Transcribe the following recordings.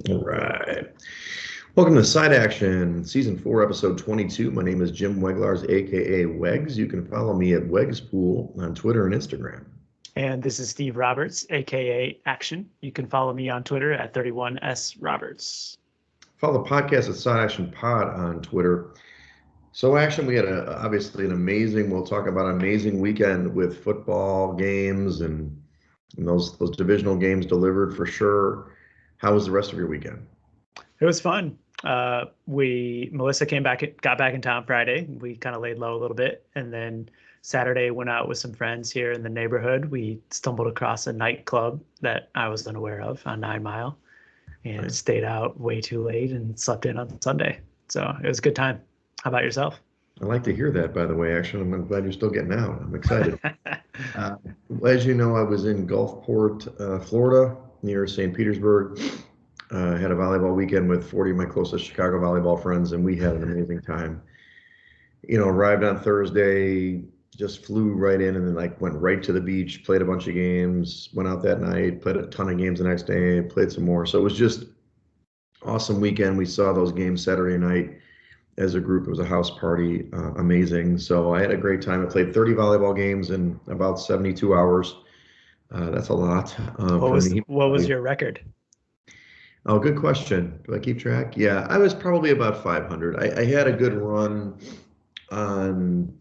All right. Welcome to Side Action, Season 4, Episode 22. My name is Jim Weglars, aka Wegs. You can follow me at Wegspool on Twitter and Instagram. And this is Steve Roberts, aka Action. You can follow me on Twitter at 31sroberts. Follow the podcast at Side Action Pod on Twitter. So, Action, we had obviously we'll talk about an amazing weekend with football games and those divisional games delivered for sure. How was the rest of your weekend? It was fun. Melissa got back in town Friday. We kind of laid low a little bit, and then Saturday went out with some friends here in the neighborhood. We stumbled across a nightclub that I was unaware of on 9 Mile, and stayed out way too late and slept in on Sunday. So it was a good time. How about yourself? I like to hear that, by the way. Actually, I'm glad you're still getting out. I'm excited. As you know, I was in Gulfport, Florida, near St. Petersburg. Had a volleyball weekend with 40 of my closest Chicago volleyball friends, and we had an amazing time. Arrived on Thursday, just flew right in, and then went right to the beach, played a bunch of games, went out that night, played a ton of games the next day, played some more. So it was just awesome weekend. We saw those games Saturday night as a group. It was a house party, amazing. So I had a great time. I played 30 volleyball games in about 72 hours. That's a lot. What was your record? Oh, good question. Do I keep track? Yeah, I was probably about 500. I had a good run on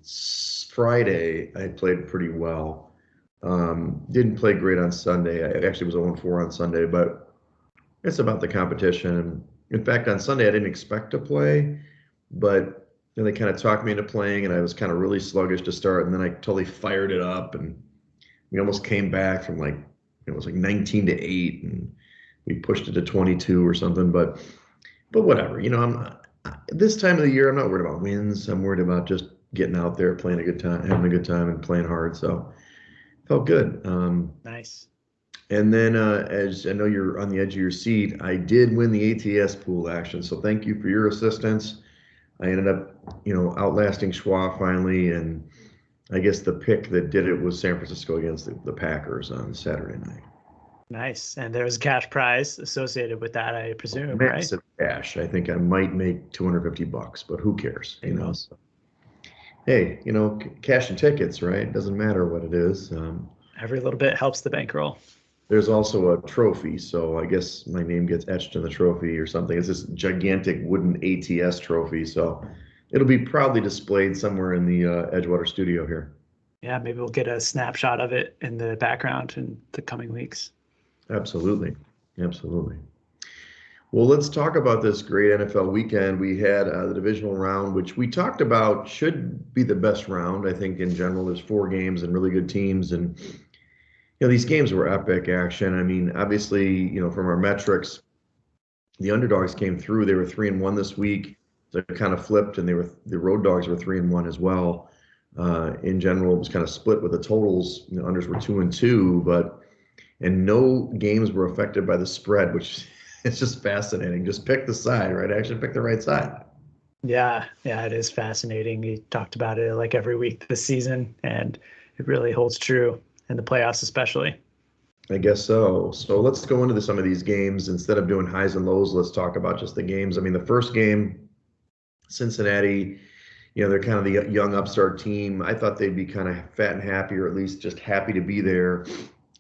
Friday. I played pretty well. Didn't play great on Sunday. I actually was 0-4 on Sunday, but it's about the competition. In fact, on Sunday, I didn't expect to play, but they kind of talked me into playing, and I was kind of really sluggish to start, and then I totally fired it up, and we almost came back from it was 19-8, and we pushed it to 22 or something, but whatever. This time of the year, I'm not worried about wins. I'm worried about just getting out there, playing a good time, having a good time, and playing hard. So felt good. Nice. And then, as I know you're on the edge of your seat, I did win the ATS pool Action. So thank you for your assistance. I ended up, outlasting Schwa finally, and I guess the pick that did it was San Francisco against the Packers on Saturday night. Nice. And there was a cash prize associated with that, I presume, Massive right? Cash. I think I might make $250, but who cares? So, hey, cash and tickets, right? Doesn't matter what it is. Every little bit helps the bankroll. There's also a trophy, so I guess my name gets etched in the trophy or something. It's this gigantic wooden ATS trophy, so it'll be proudly displayed somewhere in the Edgewater studio here. Yeah, maybe we'll get a snapshot of it in the background in the coming weeks. Absolutely. Well, let's talk about this great NFL weekend. We had the divisional round, which we talked about should be the best round. I think in general, there's 4 games and really good teams. And, these games were epic Action. I mean, obviously, from our metrics, the underdogs came through. They were 3-1 this week. So it kind of flipped, and the road dogs were 3-1 as well. In general, it was kind of split with the totals. The unders were 2-2, and no games were affected by the spread, which is just fascinating. Just pick the side, right? Actually, pick the right side. Yeah, it is fascinating. We talked about it like every week this season, and it really holds true in the playoffs, especially. I guess so. So let's go into some of these games. Instead of doing highs and lows, let's talk about just the games. I mean, the first game, Cincinnati, they're kind of the young upstart team. I thought they'd be kind of fat and happy, or at least just happy to be there.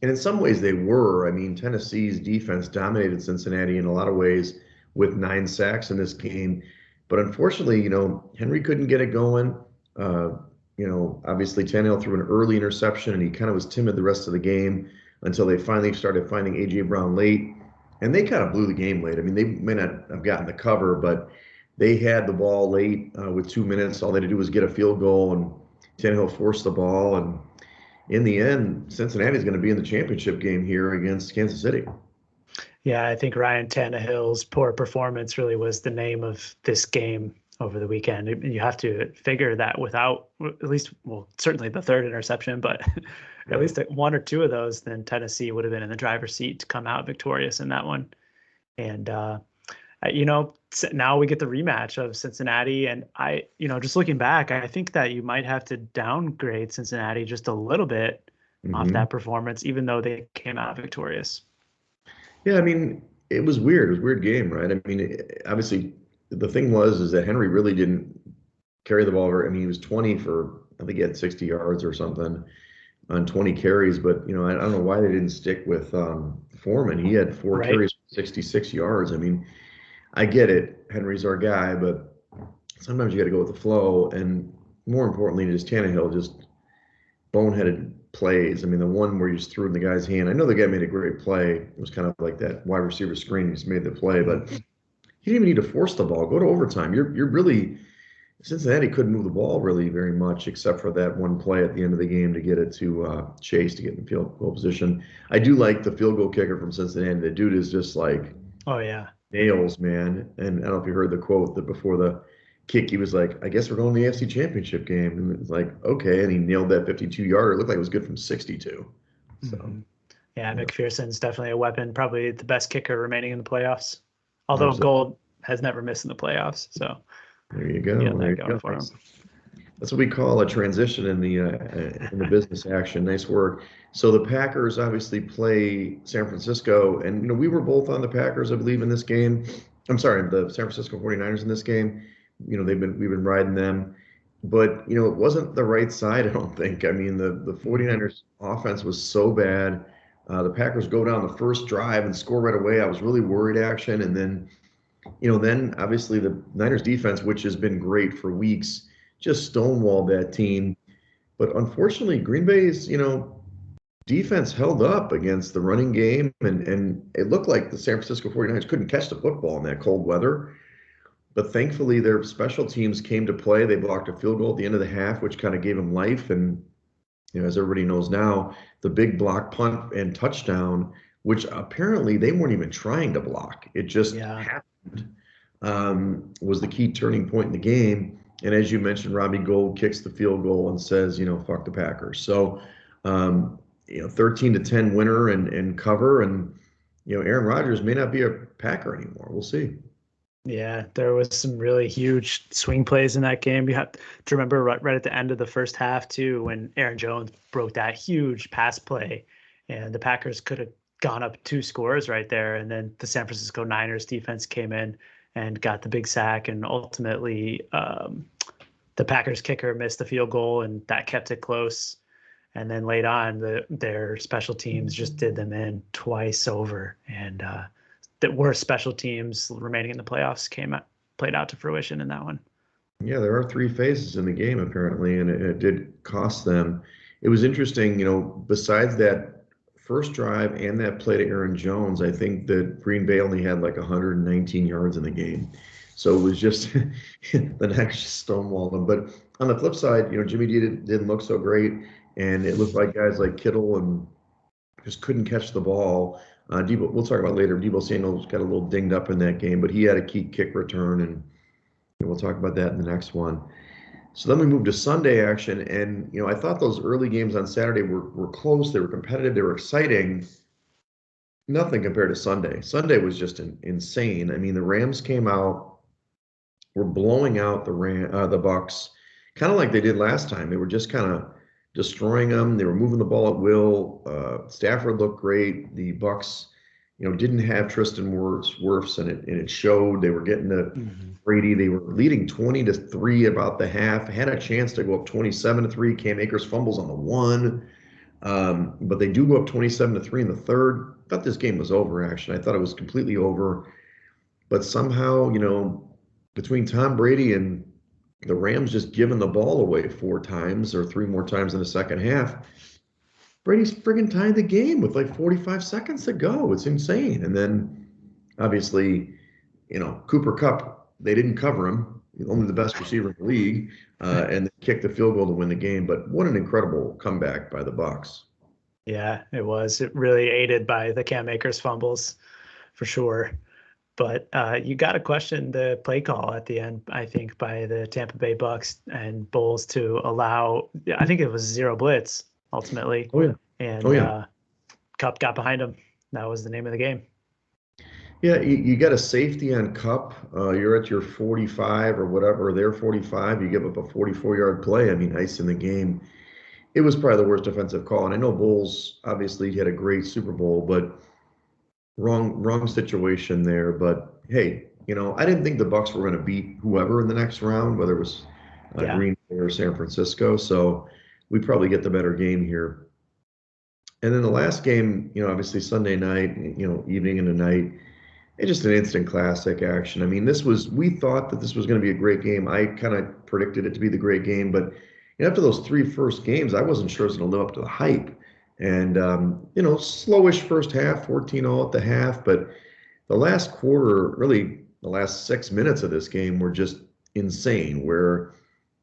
And in some ways they were. I mean, Tennessee's defense dominated Cincinnati in a lot of ways with 9 sacks in this game. But unfortunately, Henry couldn't get it going. Obviously Tannehill threw an early interception, and he kind of was timid the rest of the game until they finally started finding A.J. Brown late. And they kind of blew the game late. I mean, they may not have gotten the cover, but they had the ball late with 2 minutes. All they had to do was get a field goal, and Tannehill forced the ball. And in the end, Cincinnati is going to be in the championship game here against Kansas City. Yeah, I think Ryan Tannehill's poor performance really was the name of this game over the weekend. You have to figure that without at least, certainly the third interception, but at least 1 or 2 of those, then Tennessee would have been in the driver's seat to come out victorious in that one. And, now we get the rematch of Cincinnati. And just looking back, I think that you might have to downgrade Cincinnati just a little bit off that performance, even though they came out victorious. Yeah, I mean, it was weird. It was a weird game, right? I mean, obviously, the thing is that Henry really didn't carry the ball. I mean, he was 20 for, I think he had 60 yards or something on 20 carries. But, I don't know why they didn't stick with Foreman. He had four Right. carries, 66 yards. I mean, I get it. Henry's our guy, but sometimes you got to go with the flow. And more importantly, just Tannehill just boneheaded plays. I mean, the one where he just threw it in the guy's hand. I know the guy made a great play. It was kind of like that wide receiver screen. He just made the play, but Mhm. he didn't even need to force the ball. Go to overtime. You're really Cincinnati couldn't move the ball really very much, except for that one play at the end of the game to get it to Chase to get in field goal position. I do like the field goal kicker from Cincinnati. The dude is just like Oh yeah. nails, man. And I don't know if you heard the quote that before the kick, he was like, I guess we're going to the AFC Championship game. And it's like, okay. And he nailed that 52-yarder. It looked like it was good from 62. So, Hmm. Yeah, yeah, McPherson's definitely a weapon. Probably the best kicker remaining in the playoffs. Although absolutely. Gold has never missed in the playoffs, so There you you go. got There that you going go. for him. That's what we call a transition in the business action. Nice work. So the Packers obviously play San Francisco, and we were both on the Packers, I believe, in this game. I'm sorry, the San Francisco 49ers in this game. We've been riding them, but it wasn't the right side, I don't think. I mean, the Hmm. 49ers offense was so bad. The Packers go down the first drive and score right away. I was really worried action, and then obviously the Niners defense, which has been great for weeks, just stonewalled that team. But unfortunately, Green Bay's, defense held up against the running game, and it looked like the San Francisco 49ers couldn't catch the football in that cold weather. But thankfully, their special teams came to play. They blocked a field goal at the end of the half, which kind of gave them life. And, as everybody knows now, the big block punt and touchdown, which apparently they weren't even trying to block. It just Yeah. happened, was the key turning point in the game. And as you mentioned, Robbie Gould kicks the field goal and says, fuck the Packers. So, 13-10 winner and cover. And, Aaron Rodgers may not be a Packer anymore. We'll see. Yeah, there was some really huge swing plays in that game. You have to remember right at the end of the first half too, when Aaron Jones broke that huge pass play, and the Packers could have gone up two scores right there, and then the San Francisco Niners defense came in and got the big sack, and ultimately the Packers kicker missed the field goal, and that kept it close. And then late on, their special teams just did them in twice over, and the worst special teams remaining in the playoffs played out to fruition in that one. Yeah, there are three phases in the game apparently, and it did cost them. It was interesting, besides that first drive and that play to Aaron Jones, I think that Green Bay only had like 119 yards in the game. So it was just the Niners just stonewalled them. But on the flip side, Jimmy D didn't look so great, and it looked like guys like Kittle and just couldn't catch the ball. Debo, we'll talk about later. Debo Samuel's got a little dinged up in that game, but he had a key kick return, and we'll talk about that in the next one. So then we moved to Sunday action, and I thought those early games on Saturday were close, they were competitive, they were exciting. Nothing compared to Sunday. Sunday was just insane. I mean, the Rams came out, were blowing out the Bucks, kind of like they did last time. They were just kind of destroying them. They were moving the ball at will. Stafford looked great. The Bucks, didn't have Tristan Wirfs, and it showed. They were getting to Mm-hmm. Brady. They were leading 20-3 about the half. Had a chance to go up 27-3. Cam Akers fumbles on the one. But they do go up 27-3 in the third. I thought this game was over, actually. I thought it was completely over. But somehow, between Tom Brady and the Rams just giving the ball away four times or three more times in the second half, Brady's friggin' tied the game with like 45 seconds to go. It's insane. And then obviously, Cooper Kupp, they didn't cover him, only the best receiver in the league, and they kicked the field goal to win the game. But what an incredible comeback by the Bucks. Yeah, it was. It really aided by the Cam Akers fumbles for sure. But you got to question the play call at the end, I think, by the Tampa Bay Bucks and Bulls to allow, I think it was zero blitz ultimately. Oh yeah. Oh And yeah. Cup got behind him. That was the name of the game. Yeah, you got a safety on Cup. You're at your 45 or whatever, their 45. You give up a 44-yard play. I mean, ice in the game. It was probably the worst defensive call. And I know Bulls obviously had a great Super Bowl, but wrong situation there. But hey, I didn't think the Bucks were going to beat whoever in the next round, whether it was Yeah. Green Bay or San Francisco. So we probably get the better game here. And then the last game, obviously Sunday night, evening into night, it's just an instant classic action. I mean, we thought that this was going to be a great game. I kind of predicted it to be the great game, but after those three first games, I wasn't sure it was going to live up to the hype. And, slowish first half, 14-0 at the half, but the last quarter, really the last 6 minutes of this game were just insane, where,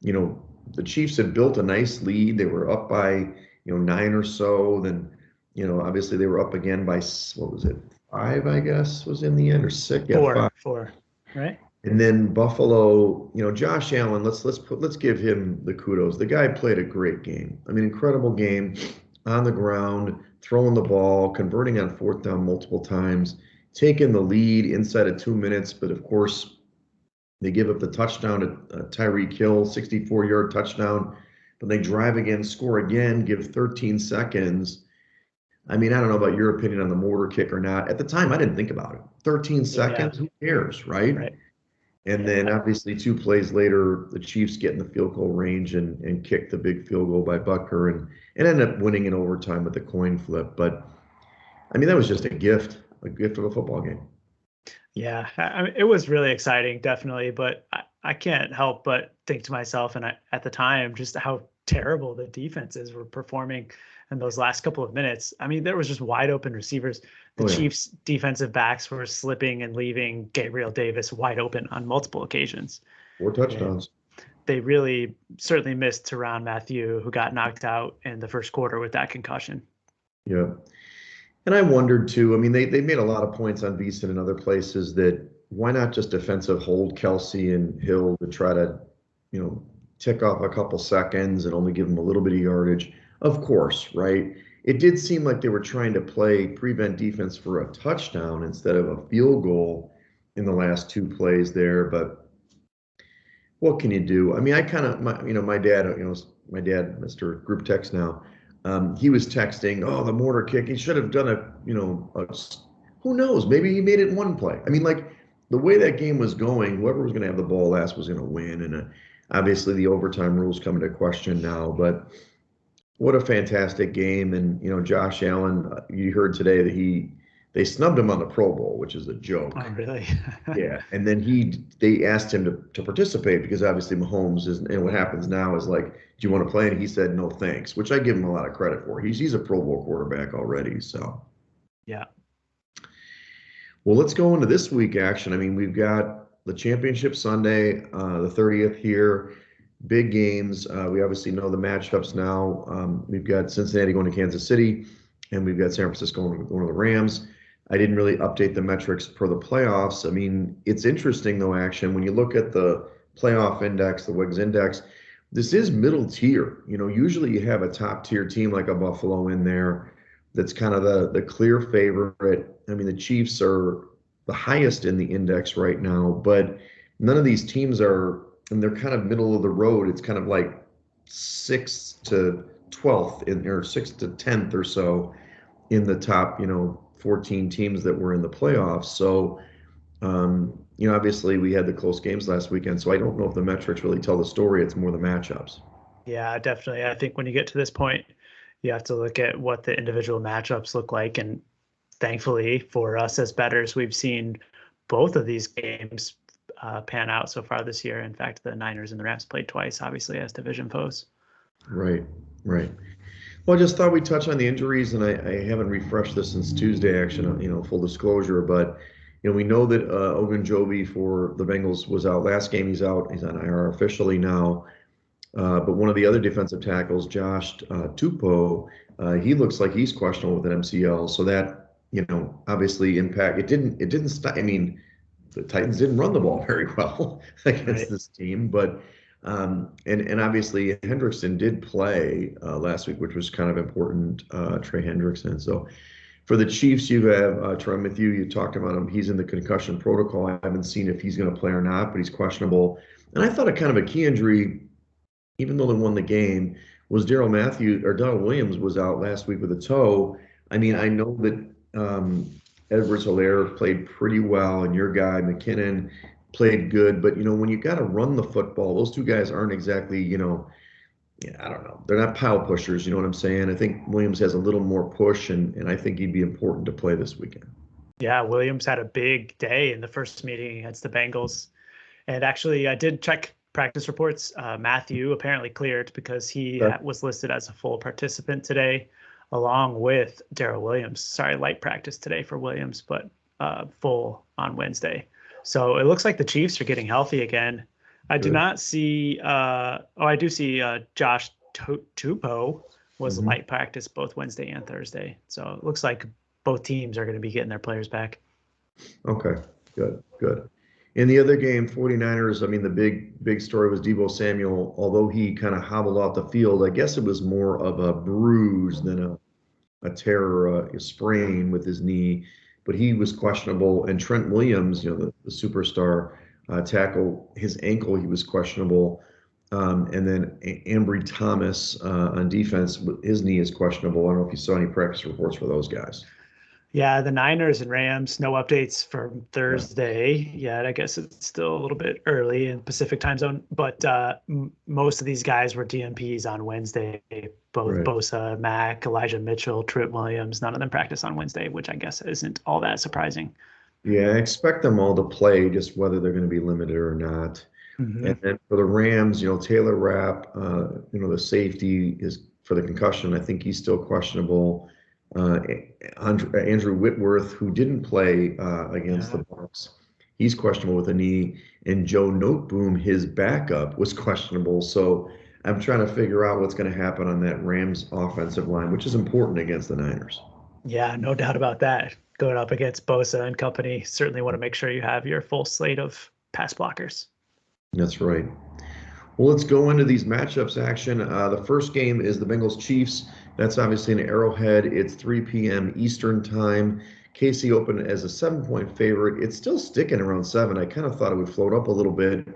you know, the Chiefs had built a nice lead. They were up by, nine or so. Then, obviously they were up again by, what was it, five, I guess, was in the end, or six? Yeah, five. Four, right? And then Buffalo, Josh Allen, let's give him the kudos. The guy played a great game. I mean, incredible game on the ground, throwing the ball, converting on fourth down multiple times, taking the lead inside of 2 minutes. But of course, they give up the touchdown to Tyreek Hill, 64-yard touchdown. But they drive again, score again, give 13 seconds. I mean, I don't know about your opinion on the mortar kick or not. At the time, I didn't think about it. 13 seconds, who cares, right? Right. And then obviously 2 plays later, the Chiefs get in the field goal range and kick the big field goal by Butker and end up winning in overtime with the coin flip. But I mean, that was just a gift of a football game. Yeah, I mean, it was really exciting, definitely. But I can't help but think to myself, and at the time, just how terrible the defenses were performing in those last couple of minutes. I mean, there was just wide open receivers. The Chiefs' defensive backs were slipping and leaving Gabriel Davis wide open on multiple occasions. 4 touchdowns. And they really certainly missed Tyrann Mathieu, who got knocked out in the first quarter with that concussion. Yeah. And I wondered too, I mean, they made a lot of points on VSiN and other places that why not just defensive hold Kelsey and Hill to try to, tick off a couple seconds and only give them a little bit of yardage. Of course, right? It did seem like they were trying to prevent defense for a touchdown instead of a field goal in the last 2 plays there. But what can you do? I mean, my dad, Mr. Group Text now, he was texting, oh, the mortar kick, he should have done who knows? Maybe he made it in 1 play. I mean, like the way that game was going, whoever was going to have the ball last was going to win. And obviously the overtime rules come into question now, but what a fantastic game. And, Josh Allen, you heard today that they snubbed him on the Pro Bowl, which is a joke. Oh, really? Yeah. And then they asked him to participate because obviously Mahomes and what happens now is like, do you want to play? And he said, no, thanks, which I give him a lot of credit for. He's a Pro Bowl quarterback already. So, yeah. Well, let's go into this week action. I mean, we've got the championship Sunday, the 30th here. Big games. We obviously know the matchups now. We've got Cincinnati going to Kansas City, and we've got San Francisco going to the Rams. I didn't really update the metrics per the playoffs. I mean, it's interesting, though, action. When you look at the playoff index, the Wegs index, this is middle tier. Usually you have a top tier team like a Buffalo in there that's kind of the clear favorite. I mean, the Chiefs are the highest in the index right now, but none of these teams are, and they're kind of middle of the road. It's kind of like 6th to 12th or 6th to 10th or so in the top, 14 teams that were in the playoffs. So, obviously we had the close games last weekend, so I don't know if the metrics really tell the story. It's more the matchups. Yeah, definitely. I think when you get to this point, you have to look at what the individual matchups look like. And thankfully for us as bettors, we've seen both of these games pan out so far this year. In fact, the Niners and the Rams played twice, obviously, as division foes. Right. Well, I just thought we'd touch on the injuries, and I haven't refreshed this since Tuesday, actually, full disclosure. But, we know that Ogunjobi for the Bengals was out last game. He's out. He's on IR officially now. But one of the other defensive tackles, Josh Tupou, he looks like he's questionable with an MCL. So that, obviously impact. It didn't stop. I mean, the Titans didn't run the ball very well against this team, but and obviously Hendrickson did play last week, which was kind of important. Trey Hendrickson. So for the Chiefs, you have Tyrann Mathieu. You talked about him. He's in the concussion protocol. I haven't seen if he's going to play or not, but he's questionable. And I thought a kind of a key injury, even though they won the game, was Darrell Williams was out last week with a toe. I mean, I know that Edwards-Helaire played pretty well, and your guy McKinnon played good. But when you got to run the football, those two guys aren't exactly, yeah, I don't know. They're not pile pushers. You know what I'm saying? I think Williams has a little more push, and I think he'd be important to play this weekend. Yeah, Williams had a big day in the first meeting against the Bengals. And actually, I did check practice reports. Matthew apparently cleared because he was listed as a full participant today, along with Darrell Williams. Sorry, light practice today for Williams, but full on Wednesday. So it looks like the Chiefs are getting healthy again. I do not see. I do see Josh Tupou was light practice both Wednesday and Thursday. So it looks like both teams are going to be getting their players back. Okay, good. In the other game, 49ers, I mean, the big story was Deebo Samuel. Although he kind of hobbled off the field, I guess it was more of a bruise than a tear or a sprain with his knee. But he was questionable. And Trent Williams, the superstar tackle, his ankle, he was questionable. And then Ambry Thomas on defense, his knee is questionable. I don't know if you saw any practice reports for those guys. Yeah, the Niners and Rams, no updates from Thursday yet. I guess it's still a little bit early in Pacific time zone, but most of these guys were DNPs on Wednesday. Both Bosa, Mack, Elijah Mitchell, Trent Williams, none of them practice on Wednesday, which I guess isn't all that surprising. Yeah, I expect them all to play, just whether they're going to be limited or not. And then for the Rams, Taylor Rapp, the safety is for the concussion. I think he's still questionable. Andrew Whitworth, who didn't play against the Bucs, he's questionable with a knee. And Joe Noteboom, his backup, was questionable. So I'm trying to figure out what's going to happen on that Rams offensive line, which is important against the Niners. Yeah, no doubt about that. Going up against Bosa and company, certainly want to make sure you have your full slate of pass blockers. That's right. Well, let's go into these matchups action. The first game is the Bengals-Chiefs. That's obviously an Arrowhead. It's 3 p.m. Eastern time. KC opened as a 7-point favorite. It's still sticking around 7. I kind of thought it would float up a little bit.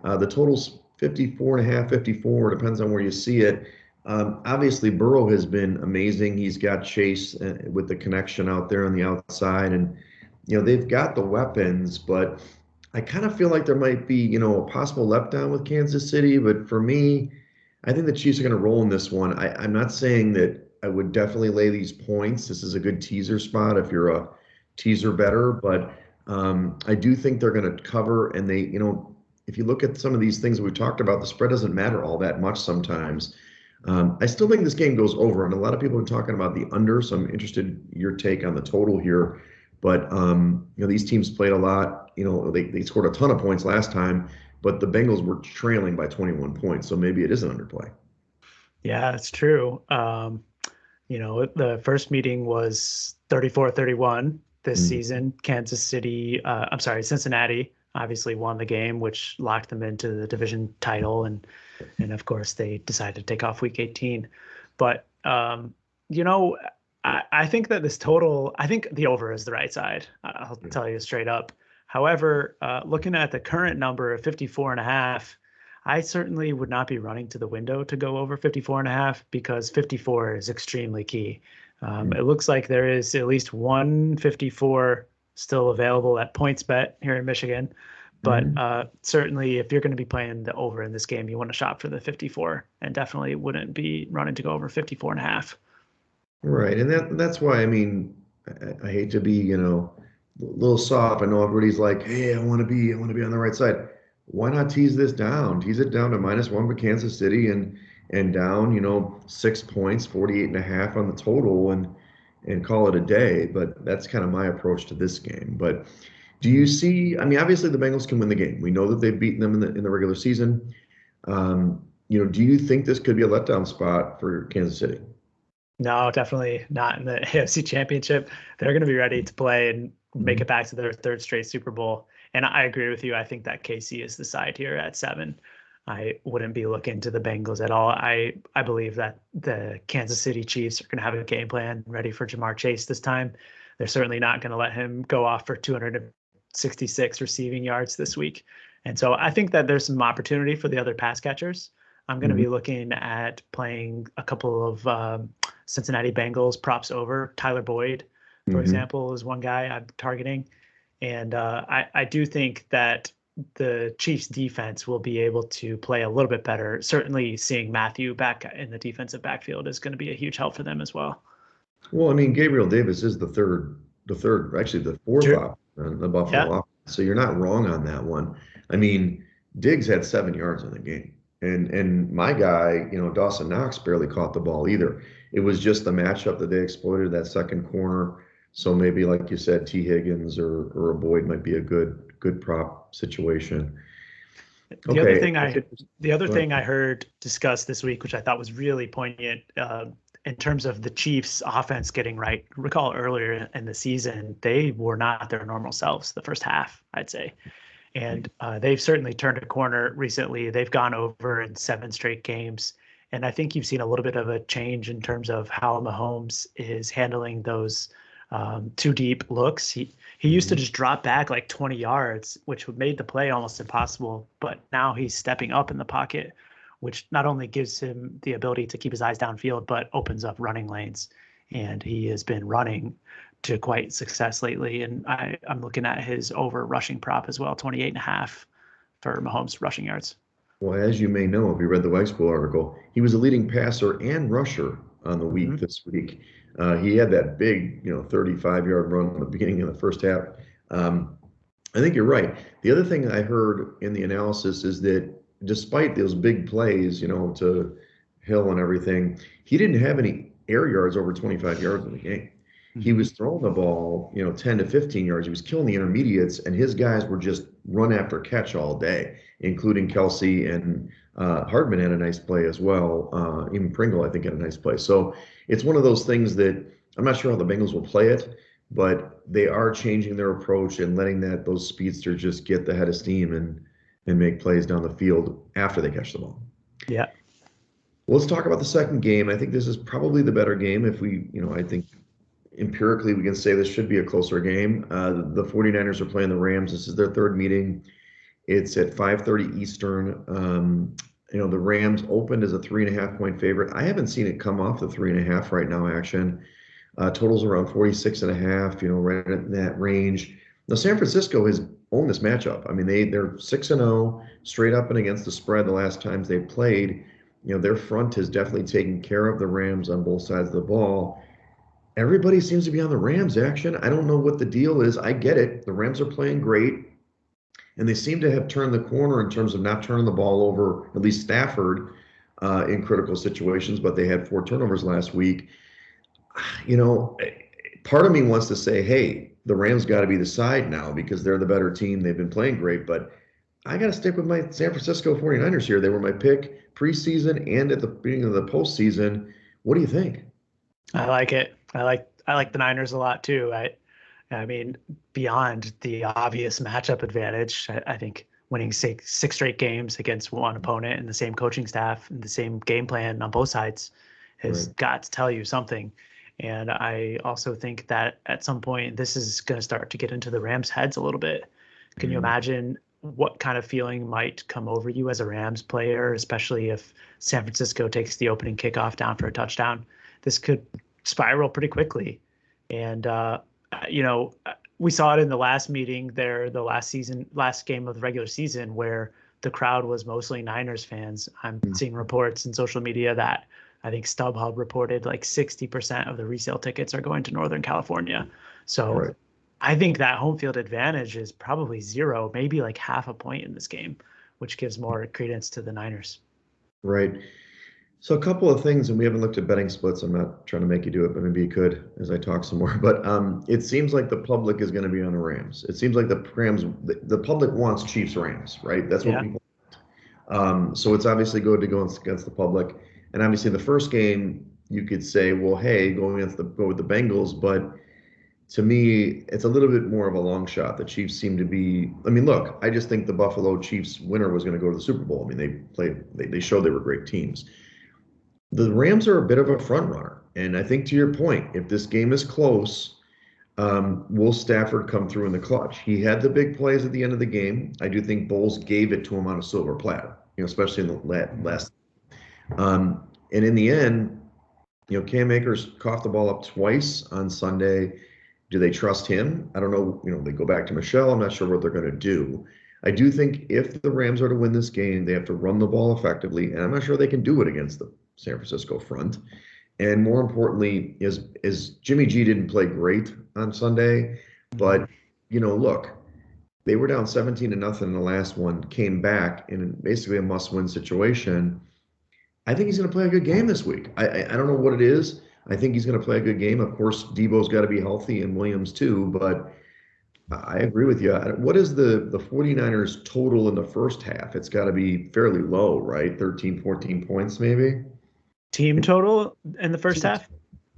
The total's 54.5, 54, depends on where you see it. Obviously, Burrow has been amazing. He's got Chase with the connection out there on the outside. And, they've got the weapons, but I kind of feel like there might be, a possible letdown with Kansas City. But for me, I think the Chiefs are going to roll in this one. I'm not saying that I would definitely lay these points. This is a good teaser spot if you're a teaser bettor. But I do think they're going to cover. And they, if you look at some of these things that we talked about, the spread doesn't matter all that much sometimes. I still think this game goes over. And a lot of people are talking about the under. So I'm interested in your take on the total here. But, these teams played a lot. They scored a ton of points last time, but the Bengals were trailing by 21 points. So maybe it is an underplay. Yeah, that's true. The first meeting was 34-31 this season. Cincinnati obviously won the game, which locked them into the division title. And of course, they decided to take off week 18. But, I think that this total, I think the over is the right side. I'll tell you straight up. However, looking at the current number of 54.5, I certainly would not be running to the window to go over 54.5 because 54 is extremely key. It looks like there is at least one 54 still available at PointsBet here in Michigan. But certainly if you're going to be playing the over in this game, you want to shop for the 54 and definitely wouldn't be running to go over 54.5. Right. And that's why, I hate to be, a little soft. I know everybody's like, hey, I want to be on the right side. Why not tease this down? Tease it down to -1 for Kansas City and down, 6 points, 48.5 on the total and call it a day. But that's kind of my approach to this game. But do you see, obviously the Bengals can win the game. We know that they've beaten them in the regular season. Do you think this could be a letdown spot for Kansas City? No, definitely not in the AFC Championship. They're going to be ready to play and make it back to their third straight Super Bowl. And I agree with you. I think that KC is the side here at 7. I wouldn't be looking to the Bengals at all. I believe that the Kansas City Chiefs are going to have a game plan ready for Jamar Chase this time. They're certainly not going to let him go off for 266 receiving yards this week. And so I think that there's some opportunity for the other pass catchers. I'm going to be looking at playing a couple of Cincinnati Bengals props over. Tyler Boyd, for example, is one guy I'm targeting. And I do think that the Chiefs defense will be able to play a little bit better. Certainly seeing Matthew back in the defensive backfield is going to be a huge help for them as well. Well, I mean, Gabriel Davis is actually the fourth True. option on the Buffalo Yeah. offense. So you're not wrong on that one. I mean, Diggs had 7 yards in the game. And my guy, Dawson Knox barely caught the ball either. It was just the matchup that they exploited, that second corner. So maybe, like you said, T. Higgins or a Boyd might be a good prop situation. The Okay. other thing I heard discussed this week, which I thought was really poignant, in terms of the Chiefs' offense getting right. Recall earlier in the season, they were not their normal selves the first half, I'd say. And they've certainly turned a corner recently. They've gone over in 7 straight games. And I think you've seen a little bit of a change in terms of how Mahomes is handling those too deep looks. He used to just drop back like 20 yards, which made the play almost impossible. But now he's stepping up in the pocket, which not only gives him the ability to keep his eyes downfield, but opens up running lanes. And he has been running to quite success lately. And I'm looking at his over rushing prop as well, 28.5 for Mahomes rushing yards. Well, as you may know, if you read the Wegs article, he was a leading passer and rusher on the week this week. He had that big, 35-yard run in the beginning of the first half. I think you're right. The other thing I heard in the analysis is that despite those big plays, to Hill and everything, he didn't have any air yards over 25 yards in the game. He was throwing the ball, 10 to 15 yards. He was killing the intermediates, and his guys were just run after catch all day, including Kelsey, and Hardman had a nice play as well. Even Pringle, I think, had a nice play. So it's one of those things that I'm not sure how the Bengals will play it, but they are changing their approach and letting those speedsters just get the head of steam and make plays down the field after they catch the ball. Yeah. Well, let's talk about the second game. I think this is probably the better game. I think empirically we can say this should be a closer game. The 49ers are playing the Rams. This is their third meeting. It's at 5:30 Eastern. The Rams opened as a 3.5-point favorite. I haven't seen it come off the 3.5 right now, action. Totals around 46.5, right in that range. Now, San Francisco has owned this matchup. I mean, they're 6-0 straight up and against the spread the last times they played. Their front has definitely taken care of the Rams on both sides of the ball. Everybody seems to be on the Rams action. I don't know what the deal is. I get it. The Rams are playing great, and they seem to have turned the corner in terms of not turning the ball over, at least Stafford, in critical situations, but they had 4 turnovers last week. Part of me wants to say, hey, the Rams got to be the side now because they're the better team. They've been playing great, but I got to stick with my San Francisco 49ers here. They were my pick preseason and at the beginning of the postseason. What do you think? I like it. I like the Niners a lot too. I mean, beyond the obvious matchup advantage, I think winning six straight games against one opponent and the same coaching staff and the same game plan on both sides has got to tell you something. And I also think that at some point this is going to start to get into the Rams' heads a little bit. Can you imagine what kind of feeling might come over you as a Rams player, especially if San Francisco takes the opening kickoff down for a touchdown? This could spiral pretty quickly. And, we saw it in the last meeting there, the last game of the regular season, where the crowd was mostly Niners fans. I'm seeing reports in social media that I think StubHub reported like 60% of the resale tickets are going to Northern California. So I think that home field advantage is probably 0, maybe like half a point in this game, which gives more credence to the Niners. Right. So a couple of things, and we haven't looked at betting splits. I'm not trying to make you do it, but maybe you could as I talk some more. But it seems like the public is going to be on the Rams. It seems like the public wants Chiefs Rams, right? That's what people want. So it's obviously good to go against the public. And obviously the first game, you could say, well, hey, go with the Bengals. But to me, it's a little bit more of a long shot. The Chiefs seem to be, look, I just think the Buffalo Chiefs winner was going to go to the Super Bowl. They showed they were great teams. The Rams are a bit of a front runner. And I think to your point, if this game is close, will Stafford come through in the clutch? He had the big plays at the end of the game. I do think Bowles gave it to him on a silver platter, especially in the last. And in the end, Cam Akers coughed the ball up twice on Sunday. Do they trust him? I don't know. They go back to Michelle. I'm not sure what they're going to do. I do think if the Rams are to win this game, they have to run the ball effectively, and I'm not sure they can do it against the San Francisco front. And more importantly, is Jimmy G didn't play great on Sunday, Mhm. but look, they were down 17 to nothing in the last one, came back in basically a must-win situation. I think he's going to play a good game this week. I don't know what it is. I think he's going to play a good game. Of course, Debo's got to be healthy and Williams too, but I agree with you. What is the 49ers total in the first half? It's got to be fairly low, right? 13, 14 points maybe. Team total in the first Team. half?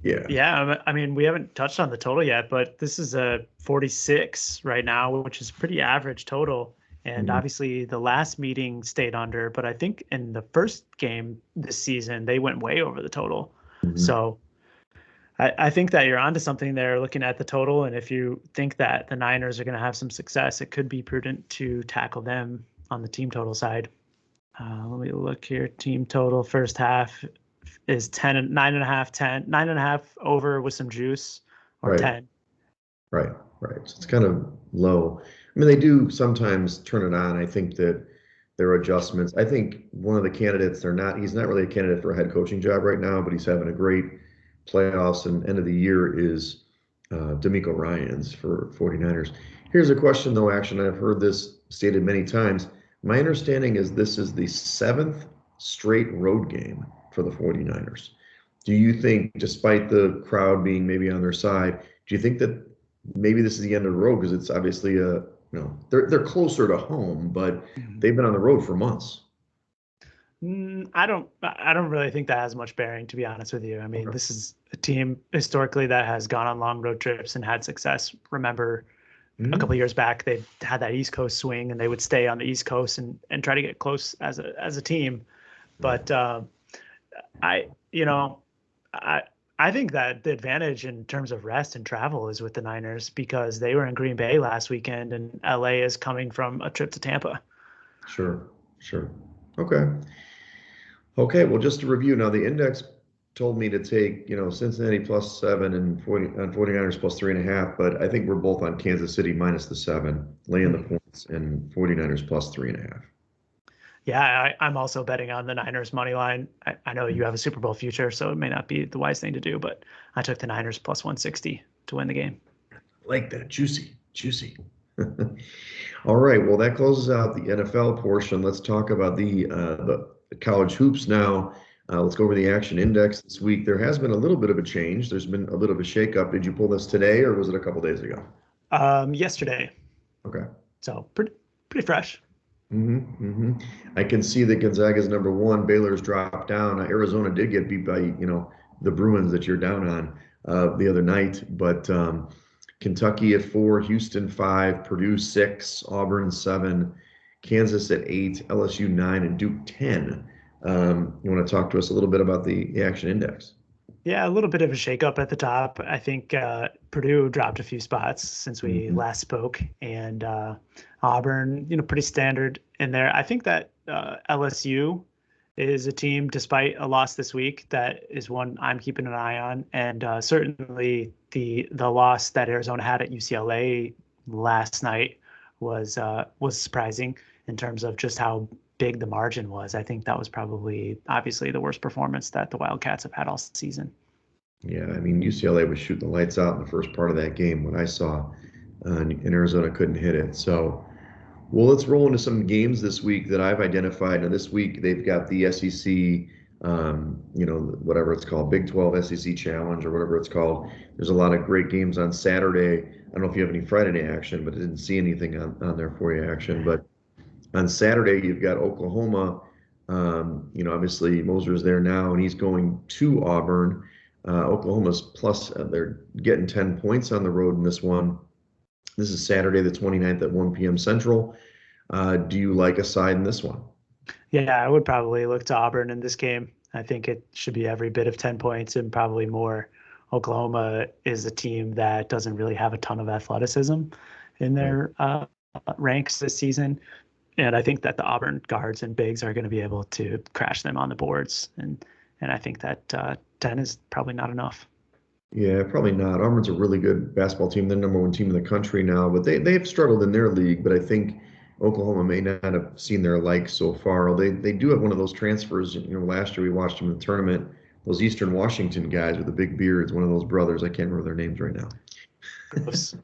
Yeah. Yeah, I mean, we haven't touched on the total yet, but this is a 46 right now, which is pretty average total. And Mhm. obviously, the last meeting stayed under, but I think in the first game this season, they went way over the total. Mhm. So I think that you're onto something there looking at the total. And if you think that the Niners are going to have some success, it could be prudent to tackle them on the team total side. Let me look here. Team total first half is 10 and 9.5, 10, 9.5 over with some juice or Right. 10. Right. Right. So it's kind of low. I mean, they do sometimes turn it on. I think that there are adjustments. I think one of the candidates, he's not really a candidate for a head coaching job right now, but he's having a great playoffs and end of the year is D'Amico Ryans for 49ers. Here's a question, though, actually. I've heard this stated many times. My understanding is this is the seventh straight road game for the 49ers. Do you think, despite the crowd being maybe on their side, do you think that maybe this is the end of the road? Because it's obviously they're closer to home, but Mhm. they've been on the road for months. I don't really think that has much bearing, to be honest with you. I mean, Okay. this is a team historically that has gone on long road trips and had success. Remember a couple of Mhm. years back, they had that East Coast swing and they would stay on the East Coast and try to get close as a team. Right. But I, you know, I I think that the advantage in terms of rest and travel is with the Niners because they were in Green Bay last weekend and LA is coming from a trip to Tampa. Sure. Sure. Okay. Okay, well, just to review now, the index told me to take, Cincinnati plus 7 and 49ers plus 3.5, but I think we're both on Kansas City minus the 7, laying the Mhm. points, and 49ers plus 3.5. Yeah, I'm also betting on the Niners money line. I know you have a Super Bowl future, so it may not be the wise thing to do, but I took the Niners plus 160 to win the game. Like that, juicy, juicy. All right, well, that closes out the NFL portion. Let's talk about the college hoops now. Let's go over the action index this week. There has been a little bit of a change. There's been a little bit of a shakeup. Did you pull this today, or was it a couple days ago? Yesterday, Okay. so pretty fresh. I can see that Gonzaga's number one. Baylor's dropped down. Arizona did get beat by, the Bruins that you're down on the other night. But Kentucky at 4, Houston 5, Purdue 6, Auburn 7, Kansas at 8, LSU 9, and Duke 10. You want to talk to us a little bit about the action index? Yeah, a little bit of a shakeup at the top. I think Purdue dropped a few spots since we Mhm. last spoke, and Auburn, pretty standard in there. I think that LSU is a team, despite a loss this week, that is one I'm keeping an eye on, and certainly the loss that Arizona had at UCLA last night was surprising in terms of just how big the margin was. I think that was probably obviously the worst performance that the Wildcats have had all season. Yeah, I mean, UCLA was shooting the lights out in the first part of that game, what I saw, and Arizona couldn't hit it. So, well, let's roll into some games this week that I've identified. Now, this week they've got the SEC, whatever it's called, Big 12 SEC Challenge or whatever it's called. There's a lot of great games on Saturday. I don't know if you have any Friday night action, but I didn't see anything on there for you action. But on Saturday, you've got Oklahoma. Obviously Moser's there now, and he's going to Auburn. Oklahoma's plus, they're getting 10 points on the road in this one. This is Saturday, the 29th at 1 p.m. Central. Do you like a side in this one? Yeah, I would probably look to Auburn in this game. I think it should be every bit of 10 points and probably more. Oklahoma is a team that doesn't really have a ton of athleticism in Right. their ranks this season. And I think that the Auburn guards and bigs are going to be able to crash them on the boards. And I think that 10 is probably not enough. Yeah, probably not. Auburn's a really good basketball team. They're number one team in the country now, but they've struggled in their league. But I think Oklahoma may not have seen their like so far. They do have one of those transfers. Last year we watched them in the tournament. Those Eastern Washington guys with the big beards, one of those brothers. I can't remember their names right now. Groves.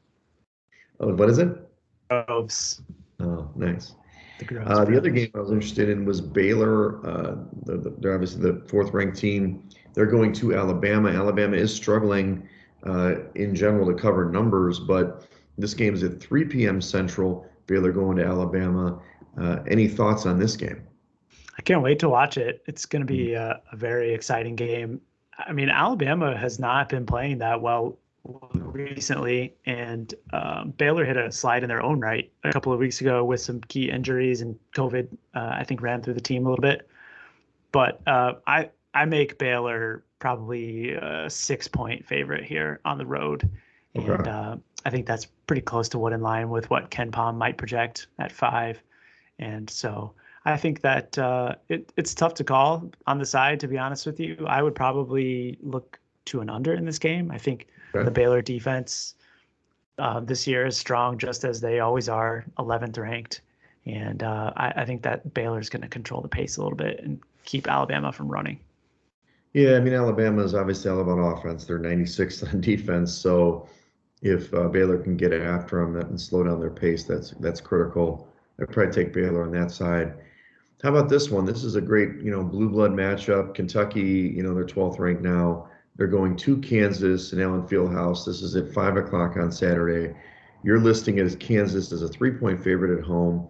Oh, what is it? Groves. Oh, nice. The Groves The other brothers. game I was interested in was Baylor. They're obviously the fourth ranked team. They're going to Alabama. Alabama is struggling in general to cover numbers, but this game is at 3 p.m. Central. Baylor going to Alabama. Any thoughts on this game? I can't wait to watch it. It's going to be a very exciting game. I mean, Alabama has not been playing that well recently, and Baylor hit a slide in their own right a couple of weeks ago with some key injuries, and COVID, I think, ran through the team a little bit. But I make Baylor probably a 6-point favorite here on the road, and Okay. I think that's pretty close to what in line with what Ken Palm might project at 5. And so I think that it's tough to call on the side, to be honest with you. I would probably look to an under in this game. I think the Okay. Baylor defense this year is strong, just as they always are, 11th ranked. And I think that Baylor is going to control the pace a little bit and keep Alabama from running. Yeah, I mean, Alabama is obviously all about offense. They're 96th on defense. So if Baylor can get after them and slow down their pace, that's critical. I'd probably take Baylor on that side. How about this one? This is a great, blue blood matchup. Kentucky, they're 12th ranked now. They're going to Kansas and Allen Fieldhouse. This is at 5 o'clock on Saturday. You're listing it as Kansas as a 3 point favorite at home.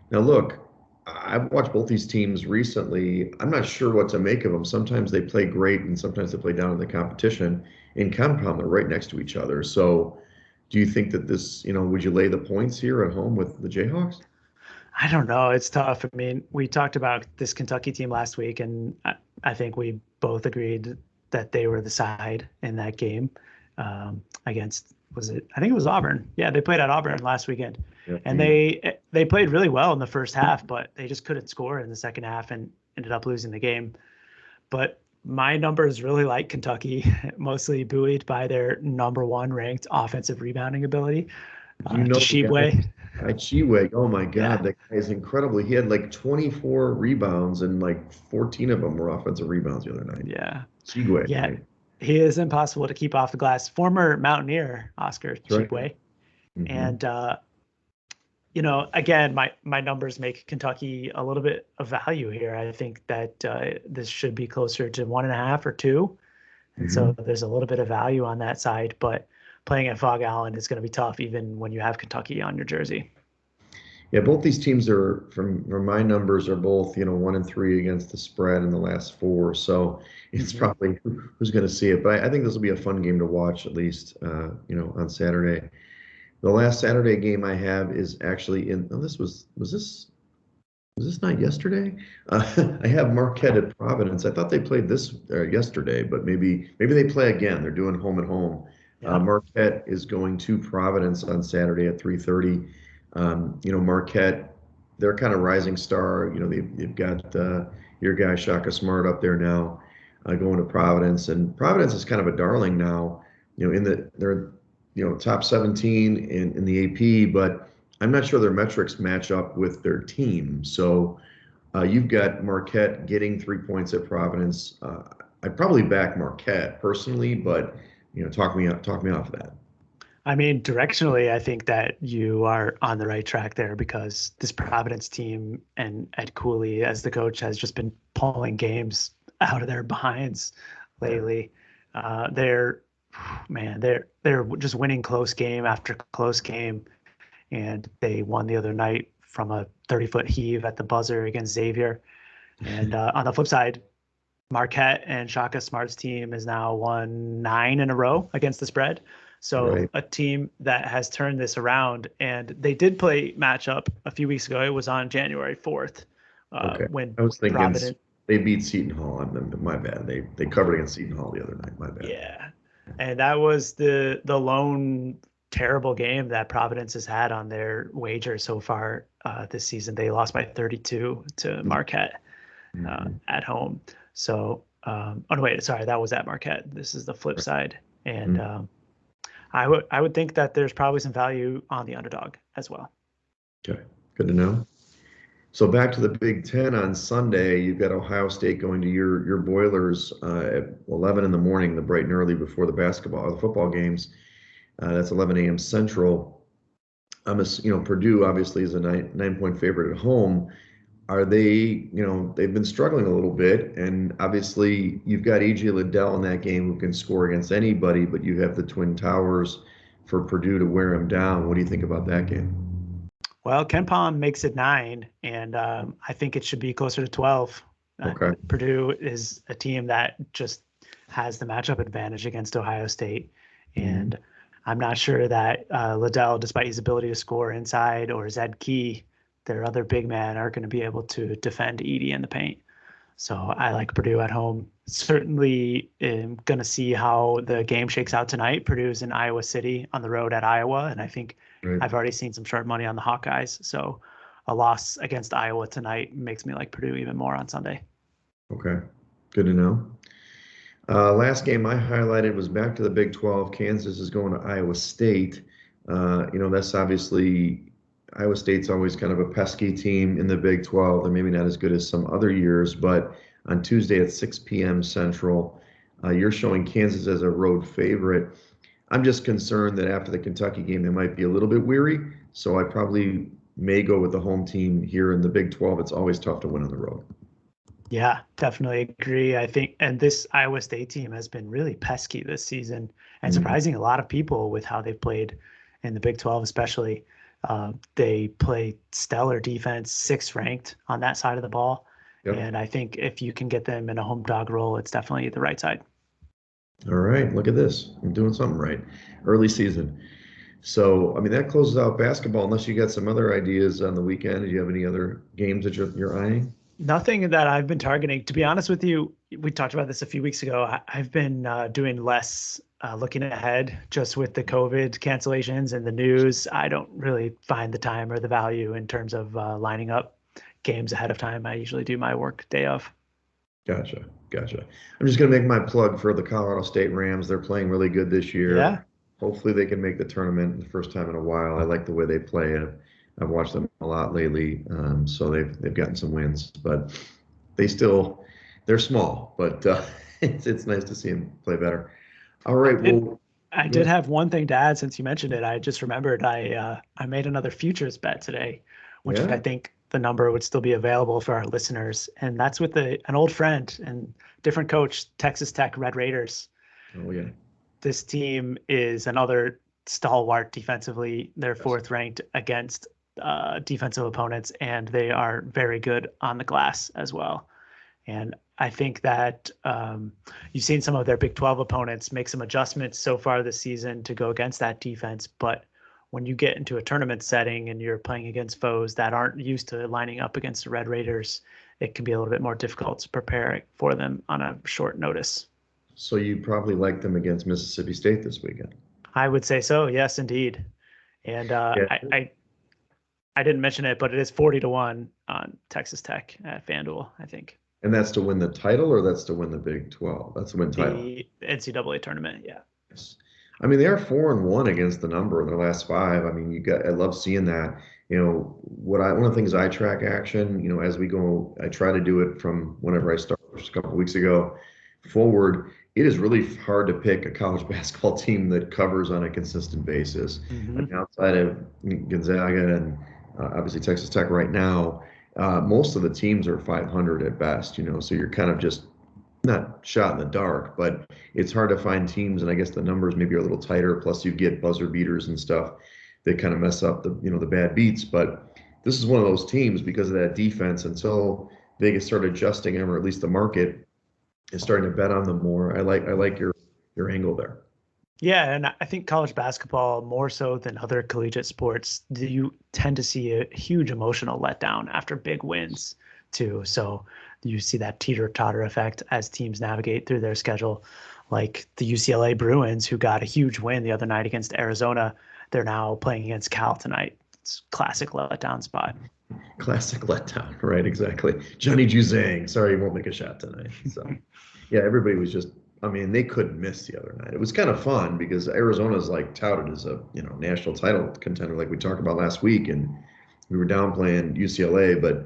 Now, look, I've watched both these teams recently. I'm not sure what to make of them. Sometimes they play great and sometimes they play down in the competition. In compound, they're right next to each other. So, do you think that this, would you lay the points here at home with the Jayhawks? I don't know. It's tough. I mean, we talked about this Kentucky team last week, and I think we both agreed that they were the side in that game against, was it? I think it was Auburn. Yeah, they played at Auburn last weekend, Yeah, and they played really well in the first half, but they just couldn't score in the second half and ended up losing the game. But my numbers really like Kentucky, mostly buoyed by their number one ranked offensive rebounding ability. Do you know the guy? Deshibwe, Chiweg, oh my yeah, God, that guy is incredible. He had like 24 rebounds and like 14 of them were offensive rebounds the other night. yeah. Chigweg, Yeah, right? he is impossible to keep off the glass. Former Mountaineer Oscar That's right. Cheapway, Hmm. and again, my numbers make Kentucky a little bit of value here. I think that this should be closer to 1.5 or 2, and Hmm. so there's a little bit of value on that side. But playing at Fog Allen is going to be tough, even when you have Kentucky on your jersey. Yeah, both these teams are from my numbers are both 1-3 against the spread in the last four. So it's Hmm. probably who's going to see it. But I think this will be a fun game to watch at least on Saturday. The last Saturday game I have is actually in. Oh, this was this not yesterday? I have Marquette at Providence. I thought they played this yesterday, but maybe they play again. They're doing home and home. Yeah. Marquette is going to Providence on Saturday at 3:30. Marquette, they're kind of rising star. They've got your guy Shaka Smart up there now, going to Providence, and Providence is kind of a darling now. They're top 17 in the AP, but I'm not sure their metrics match up with their team. So you've got Marquette getting 3 points at Providence. I'd probably back Marquette personally, but talk me off of that. I mean, directionally, I think that you are on the right track there because this Providence team and Ed Cooley, as the coach, has just been pulling games out of their behinds Yeah. lately. They're, man, they're just winning close game after close game, and they won the other night from a 30-foot heave at the buzzer against Xavier. And on the flip side, Marquette and Shaka Smart's team has now won 9 in a row against the spread. So Right. a team that has turned this around, and they did play matchup a few weeks ago. It was on January 4th Okay. when I was thinking Providence, they beat Seton Hall. My bad. They covered against Seton Hall the other night. My bad. yeah, and that was the lone terrible game that Providence has had on their wager so far this season. They lost by 32 to Marquette Mhm. at home. So, oh no, wait, sorry, that was at Marquette. This is the flip Right. side. And I would think that there's probably some value on the underdog as well. Okay, good to know. So back to the Big Ten on Sunday, you've got Ohio State going to your Boilers at 11 in the morning, the bright and early before the basketball or the football games. That's 11 a.m. Central. Purdue obviously is a 9 point favorite at home. Are they, they've been struggling a little bit, and obviously you've got AJ Liddell in that game who can score against anybody, but you have the Twin Towers for Purdue to wear him down. What do you think about that game? Well, Ken Pom makes it 9, and I think it should be closer to 12. Okay. Purdue is a team that just has the matchup advantage against Ohio State, and I'm not sure that Liddell, despite his ability to score inside, or Zed Key, their other big man, are going to be able to defend Edey in the paint. So I like Purdue at home. Certainly am going to see how the game shakes out tonight. Purdue's in Iowa City on the road at Iowa, and I think I've already seen some sharp money on the Hawkeyes. So a loss against Iowa tonight makes me like Purdue even more on Sunday. Okay, good to know. Last game I highlighted was back to the Big 12. Kansas is going to Iowa State. That's obviously Iowa State's always kind of a pesky team in the Big 12. They're maybe not as good as some other years, but on Tuesday at 6 p.m. Central, you're showing Kansas as a road favorite. I'm just concerned that after the Kentucky game, they might be a little bit weary. So I probably may go with the home team here in the Big 12. It's always tough to win on the road. Yeah, definitely agree. I think, and this Iowa State team has been really pesky this season and surprising a lot of people with how they've played in the Big 12, especially. They play stellar defense, 6th ranked on that side of the ball. Yep. And I think if you can get them in a home dog role, it's definitely the right side. All right, look at this. I'm doing something right. Early season. So, that closes out basketball, unless you got some other ideas on the weekend. Do you have any other games that you're eyeing? Nothing that I've been targeting. To be honest with you, we talked about this a few weeks ago. I've been doing less looking ahead just with the COVID cancellations and the news. I don't really find the time or the value in terms of lining up games ahead of time. I usually do my work day of. Gotcha. I'm just going to make my plug for the Colorado State Rams. They're playing really good this year. Yeah. Hopefully they can make the tournament the first time in a while. I like the way they play. I've watched them a lot lately. So they've gotten some wins, but they're small, but it's nice to see them play better. All right. I did have one thing to add since you mentioned it. I just remembered I made another futures bet today, which I think the number would still be available for our listeners. And that's with an old friend and different coach, Texas Tech Red Raiders. Oh, yeah. This team is another stalwart defensively. They're 4th ranked against defensive opponents, and they are very good on the glass as well. And I think that you've seen some of their Big 12 opponents make some adjustments so far this season to go against that defense. But when you get into a tournament setting and you're playing against foes that aren't used to lining up against the Red Raiders, it can be a little bit more difficult to prepare for them on a short notice. So you probably like them against Mississippi State this weekend? I would say so. Yes, indeed. And I didn't mention it, but it is 40-1 on Texas Tech at FanDuel, I think. And that's to win the title, or that's to win the Big 12? That's to win title. The NCAA tournament, yeah. Yes. They are 4-1 against the number in their last 5. I love seeing that. One of the things I track action, as we go, I try to do it from whenever I start, just a couple of weeks ago forward. It is really hard to pick a college basketball team that covers on a consistent basis. Outside of Gonzaga and obviously Texas Tech right now, most of the teams are 500 at best, so you're kind of just not shot in the dark, but it's hard to find teams. And I guess the numbers maybe are a little tighter. Plus you get buzzer beaters and stuff that kind of mess up the bad beats. But this is one of those teams, because of that defense, until Vegas started adjusting them, or at least the market is starting to bet on them more. I like your angle there. Yeah, and I think college basketball, more so than other collegiate sports, you tend to see a huge emotional letdown after big wins too. So you see that teeter-totter effect as teams navigate through their schedule, like the UCLA Bruins, who got a huge win the other night against Arizona. They're now playing against Cal tonight. It's classic letdown spot. Classic letdown, right? Exactly. Johnny Juzang, sorry, he won't make a shot tonight. So, yeah, everybody was just I mean, they couldn't miss the other night. It was kind of fun because Arizona's like touted as a, national title contender, like we talked about last week, and we were down playing UCLA, but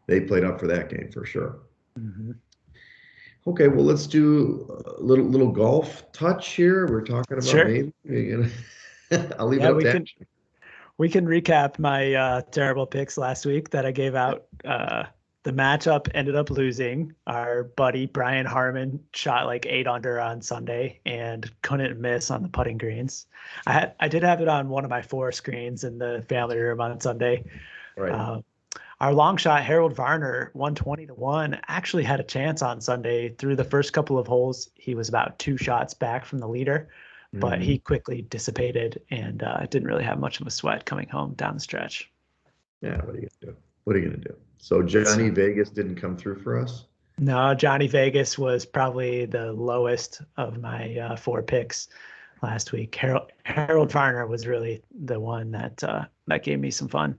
they played up for that game for sure. Mm-hmm. Okay, well, let's do a little golf touch here. We're talking about Sure. maybe, I'll leave it Yeah, up to we can recap my terrible picks last week that I gave out. The matchup ended up losing. Our buddy Brian Harmon shot like 8 under on Sunday and couldn't miss on the putting greens. I did have it on one of my 4 screens in the family room on Sunday. Right. Our long shot Harold Varner 120-1 actually had a chance on Sunday. Through the first couple of holes, he was about 2 shots back from the leader, but he quickly dissipated and didn't really have much of a sweat coming home down the stretch. Yeah, what are you gonna do? What are you gonna do? So Johnny Vegas didn't come through for us? No, Johnny Vegas was probably the lowest of my 4 picks last week. Harold Varner was really the one that gave me some fun.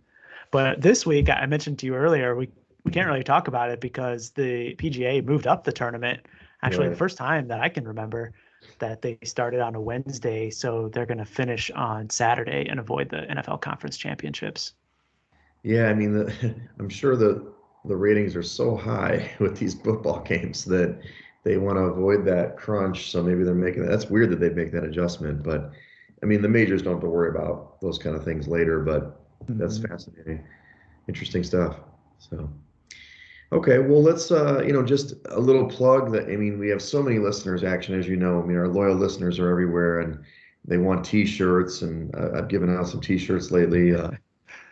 But this week, I mentioned to you earlier, we can't really talk about it because the PGA moved up the tournament. Actually, the first time that I can remember that they started on a Wednesday, so they're going to finish on Saturday and avoid the NFL Conference Championships. Yeah, I mean, I'm sure the ratings are so high with these football games that they want to avoid that crunch. So maybe they're making that. That's weird that they make that adjustment. But I mean, the majors don't have to worry about those kind of things later. But that's fascinating, interesting stuff. So, okay, well, let's just a little plug that. I mean, we have so many listeners. Action, as you know. I mean, our loyal listeners are everywhere, and they want T-shirts, and I've given out some T-shirts lately.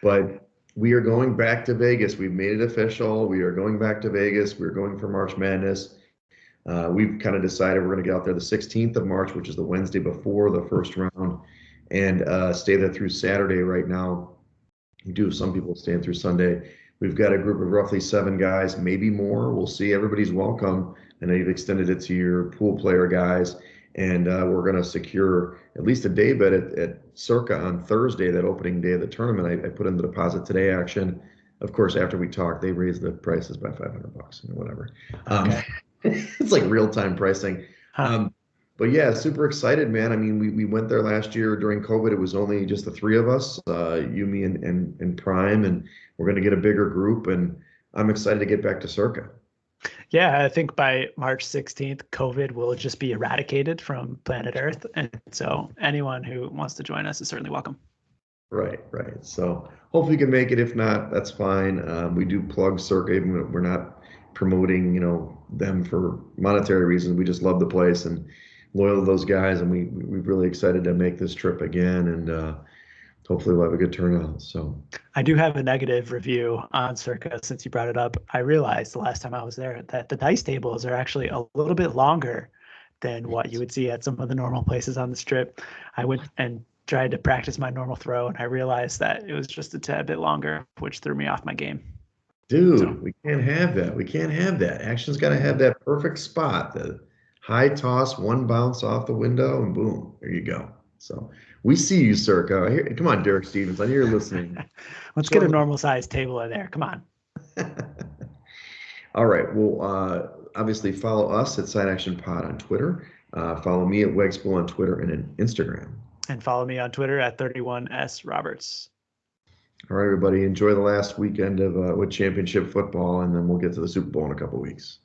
But we are going back to Vegas. We've made it official. We are going back to Vegas. We're going for March Madness. We've kind of decided we're going to get out there the 16th of March, which is the Wednesday before the first round, and stay there through Saturday right now. We do have some people staying through Sunday. We've got a group of roughly 7 guys, maybe more. We'll see. Everybody's welcome. I know you've extended it to your pool player guys. And we're going to secure at least a day bet at Circa on Thursday, that opening day of the tournament. I put in the deposit today. Action, of course, after we talked, they raised the prices by $500, whatever. Okay. It's like real-time pricing. But yeah, super excited, man. I mean, we went there last year during COVID. It was only just the 3 of us, you, me, and Prime, and we're going to get a bigger group. And I'm excited to get back to Circa. Yeah, I think by March 16th, COVID will just be eradicated from planet Earth. And so anyone who wants to join us is certainly welcome. Right. So hopefully you can make it. If not, that's fine. We do plug Circa, even when we're not promoting, them for monetary reasons. We just love the place and loyal to those guys. And we're really excited to make this trip again. And hopefully we'll have a good turnout. So I do have a negative review on Circa since you brought it up. I realized the last time I was there that the dice tables are actually a little bit longer than what you would see at some of the normal places on the strip. I went and tried to practice my normal throw, and I realized that it was just a tad bit longer, which threw me off my game. Dude, we can't have that. We can't have that. Action's got to have that perfect spot, the high toss, one bounce off the window, and boom, there you go. So we see you, Circa. Come on, Derek Stevens. I know you're listening. Let's get a normal sized table in there. Come on. All right. Well, obviously follow us at Side Action Pod on Twitter. Follow me at Wegs on Twitter and on Instagram. And follow me on Twitter at 31S Roberts. All right, everybody. Enjoy the last weekend of with championship football, and then we'll get to the Super Bowl in a couple weeks.